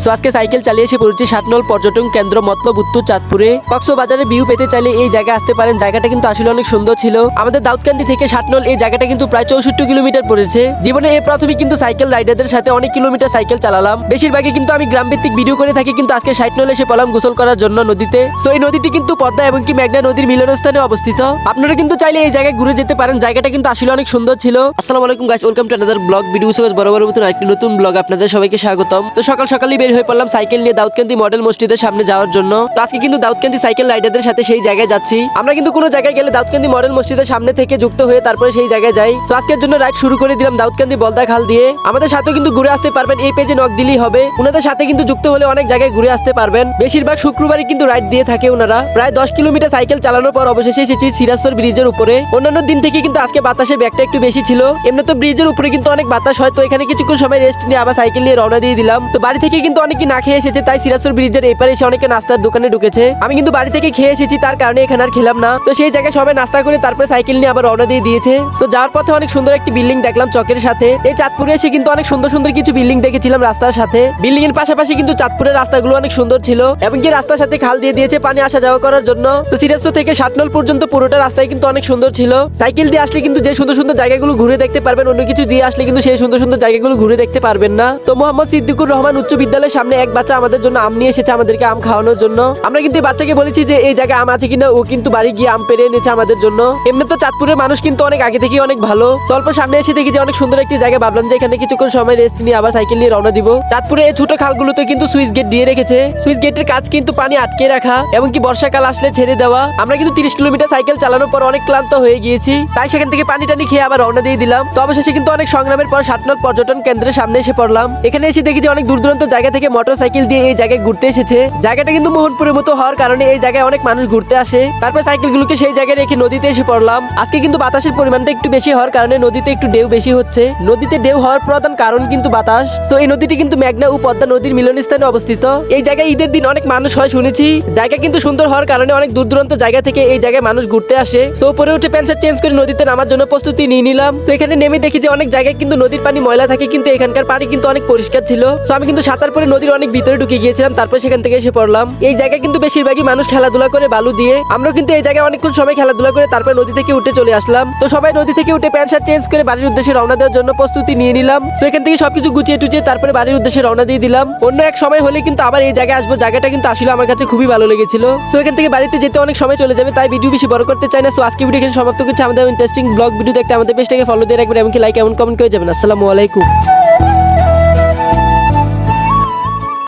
So আজকে cycle চালিয়ে এসে পড়েছি 7 নং পর্যটন কেন্দ্র মতলব উত্তর চাঁদপুরে। কক্সবাজারে ভিউ পেতে চাইলে এই জায়গায় আসতে পারেন। জায়গাটা কিন্তু আসলে অনেক সুন্দর ছিল। আমাদের দাউদকান্দি থেকে 7 নং এই জায়গাটা কিন্তু প্রায় 64 কিলোমিটার পড়েছে। জীবনে এই প্রথমে কিন্তু সাইকেল রাইডারদের সাথে অনেক কিলোমিটার সাইকেল চালালাম। বেশিরভাগই কিন্তু আমি গ্রাম ভিত্তিক ভিডিও করে থাকি, কিন্তু আজকে 7 নং এসে পড়লাম গোসল করার জন্য নদীতে। সো এই নদীটি কিন্তু পদ্মা এবং কি মেঘনা নদীর মিলনস্থানে অবস্থিত। আপনারা কিন্তু চাইলে এই জায়গায় ঘুরে যেতে পারেন। জায়গাটা কিন্তু আসলে অনেক সুন্দর ছিল। আসসালামু আলাইকুম guys, welcome to another blog video. বরাবর মতন আরেকটি নতুন ব্লগ আপনাদের সবাইকে স্বাগতম। তো সকাল সকালই বের হয়ে পড়লাম সাইকেল নিয়ে দাউদকান্দি মডেল মসজিদের সামনে যাওয়ার জন্য। তো আজকে কিন্তু দাউদকান্দি সাইকেল রাইডারদের সাথে সেই জায়গায় যাচ্ছি। আমরা কিন্তু কোনো জায়গায় গেলে দাউদকান্দি মডেল মসজিদের সামনে থেকে যুক্ত হয়ে তারপরে সেই জায়গায় যাই। তো আজকের জন্য রাইড শুরু করে দিলাম দাউদকান্দি বলদা খাল দিয়ে। আমাদের সাথেও কিন্তু ঘুরে আসতে পারবেন, এই পেজে নক দিলেই হবে। ওনাদের সাথে কিন্তু যুক্ত হলে অনেক জায়গায় ঘুরে আসতে পারবেন। বেশিরভাগ শুক্রবারই কিন্তু রাইড দিয়ে থাকে ওনারা। প্রায় 10 কিলোমিটার সাইকেল চালানোর পর অবশেষে এসেছি সিরাজসর ব্রিজের উপরে। অন্যান্য দিন থেকে কিন্তু আজকে বাতাসের ব্যাগটা একটু বেশি ছিল। এমনি তো ব্রিজের উপরে কিন্তু অনেক বাতাস হয়। তো এখানে কিছুক্ষণ সময় রেস্ট নিয়ে আবার সাইকেল নিয়ে রওনা দিয়ে দিলাম। তো বাড়ি থেকে কিন্তু অনেকে না খেয়ে এসেছে, তাই সিরাজসর ব্রিজের এই পারে এসে অনেকে নাস্তার দোকানে ঢুকেছে। আমি কিন্তু বাড়ি থেকে খেয়ে এসেছি, তার কারণে এখানে আর খেলাম না। তো সেই জায়গায় সবাই নাস্তা করে তারপরে সাইকেল নিয়ে আবার রওনা দিয়ে দিয়েছে। তো যাওয়ার পথে অনেক সুন্দর একটি বিল্ডিং দেখলাম চকের সাথে। এই চাঁদপুরে এসে কিন্তু অনেক সুন্দর সুন্দর কিছু বিল্ডিং দেখেছিলাম রাস্তার সাথে। বিল্ডিং এর পাশাপাশি কিন্তু চাঁদপুরের রাস্তাগুলো অনেক সুন্দর ছিল এবং কি রাস্তার সাথে খাল দিয়ে দিয়েছে পানি আসা যাওয়া করার জন্য। তো সিরাজসর থেকে 7 নং পর্যন্ত পুরোটা রাস্তায় কিন্তু অনেক সুন্দর ছিল। সাইকেল দিয়ে আসলে কিন্তু যে সুন্দর সুন্দর জায়গাগুলো ঘুরে দেখতে পারবেন, অন্য কিছু দিয়ে আসলে কিন্তু সেই সুন্দর সুন্দর জায়গাগুলো ঘুরে দেখতে পারবেন না। তো মোহাম্মদ সিদ্দিকুর রহমান উচ্চ বিদ্যালয়ের সামনে এক বাচ্চা আমাদের জন্য আম নিয়ে এসেছে, আমাদেরকে আম খাওয়ানোর জন্য। আমরা কিন্তু বাচ্চাকে বলেছি যে এই জায়গায় আম আছে কিনা, ও কিন্তু বাড়ি গিয়ে আম পেরে এনেছে আমাদের জন্য। এমনি তো চাঁদপুরের মানুষ কিন্তু অনেক আগে থেকে অনেক ভালো। স্বল্প সামনে এসে দেখি যে অনেক সুন্দর একটি জায়গা, ভাবলাম যে এখানে কিছুক্ষণ সময় রেস্ট নিয়ে আবার সাইকেল নিয়ে রওনা দিব। চাঁদপুরে এই ছোট খালগুলোতে কিন্তু সুইচ গেট দিয়ে রেখেছে। সুইচ গেটের কাজ কিন্তু পানি আটকে রাখা এবং কি বর্ষাকাল আসলে ছেড়ে দেওয়া। আমরা কিন্তু 30 কিলোমিটার সাইকেল চালানোর পর অনেক ক্লান্ত হয়ে গিয়েছি, তাই সেখান থেকে পানি টানি খেয়ে আবার রওনা দিয়ে দিলাম। তো অবশেষে কিন্তু অনেক সংগ্রামের পর 7 নং পর্যটন কেন্দ্রের সামনে এসে পড়লাম। এখানে এসে দেখি যে অনেক দূর দূরান্ত জায়গা থেকে মোটর সাইকেল দিয়ে এই জায়গায় ঘুরতে এসেছে। জায়গাটা কিন্তু মোহনপুরের মতো হওয়ার কারণে এই জায়গায় অনেক মানুষ ঘুরতে আসে। তারপর সাইকেলগুলোকে সেই জায়গায় রেখে নদীতে এসে পড়লাম। আজকে কিন্তু বাতাসের পরিমাণটা একটু বেশি হওয়ার কারণে নদীতে একটু ঢেউ বেশি হচ্ছে। নদীতে ঢেউ হওয়ার প্রধান কারণ কিন্তু বাতাস। তো এই নদীটি কিন্তু মেঘনা ও পদ্মা নদীর মিলনস্থানে অবস্থিত। এই জায়গায় ঈদের দিন অনেক মানুষ হয় শুনেছি। জায়গা কিন্তু সুন্দর হওয়ার কারণে অনেক দূর দূরান্ত জায়গা থেকে এই জায়গায় মানুষ ঘুরতে আসে। তো উপরে উঠে প্যান্ট শার্ট চেঞ্জ করে নদীতে নামার জন্য প্রস্তুতি নিয়ে নিলাম। তো এখানে নেমে দেখি যে অনেক জায়গায় কিন্তু নদীর পানি ময়লা থাকে, কিন্তু এখানকার পানি কিন্তু অনেক পরিষ্কার ছিল। তো আমি কিন্তু সাঁতার পরে নদীর অনেক ভিতরে ঢুকে গিয়েছিলাম, তারপর সেখান থেকে এসে পড়লাম। এই জায়গায় কিন্তু বেশিরভাগই মানুষ খেলাধুলা করে বালু দিয়ে। আমরা কিন্তু এই জায়গায় অনেকক্ষণ সময় খেলাধুলা করে তারপর নদী থেকে উঠে চলে আসলাম। তো সবাই নদী থেকে উঠে প্যান্ট শার্ট চেঞ্জ করে বাড়ির উদ্দেশ্যে রওনা দেওয়ার জন্য প্রস্তুতি নিয়ে নিলাম। তো এখান থেকে সবকিছু গুছিয়ে টুচিয়ে তারপরে বাড়ির উদ্দেশ্যে রওনা দিয়ে দিলাম। অন্য এক সময় হলে কিন্তু আবার এই জায়গায় আসবো। জায়গাটা কিন্তু আসলে আমার কাছে খুবই ভালো লেগেছিল। তো এখান থেকে বাড়িতে যেতে অনেক সময় চলে যাবে, তাই ভিডিও বেশি বড় করতে চাই না। সো আজকে ভিডিও এখানে সমাপ্ত করছি। আমাদের ইন্টারেস্টিং ব্লগ ভিডিও দেখতে আমাদের পেজটাকে ফলো দিয়ে রাখবেন, এমনকি লাইক এমন কমেন্ট করে যাবেন। আসসালামু আলাইকুম।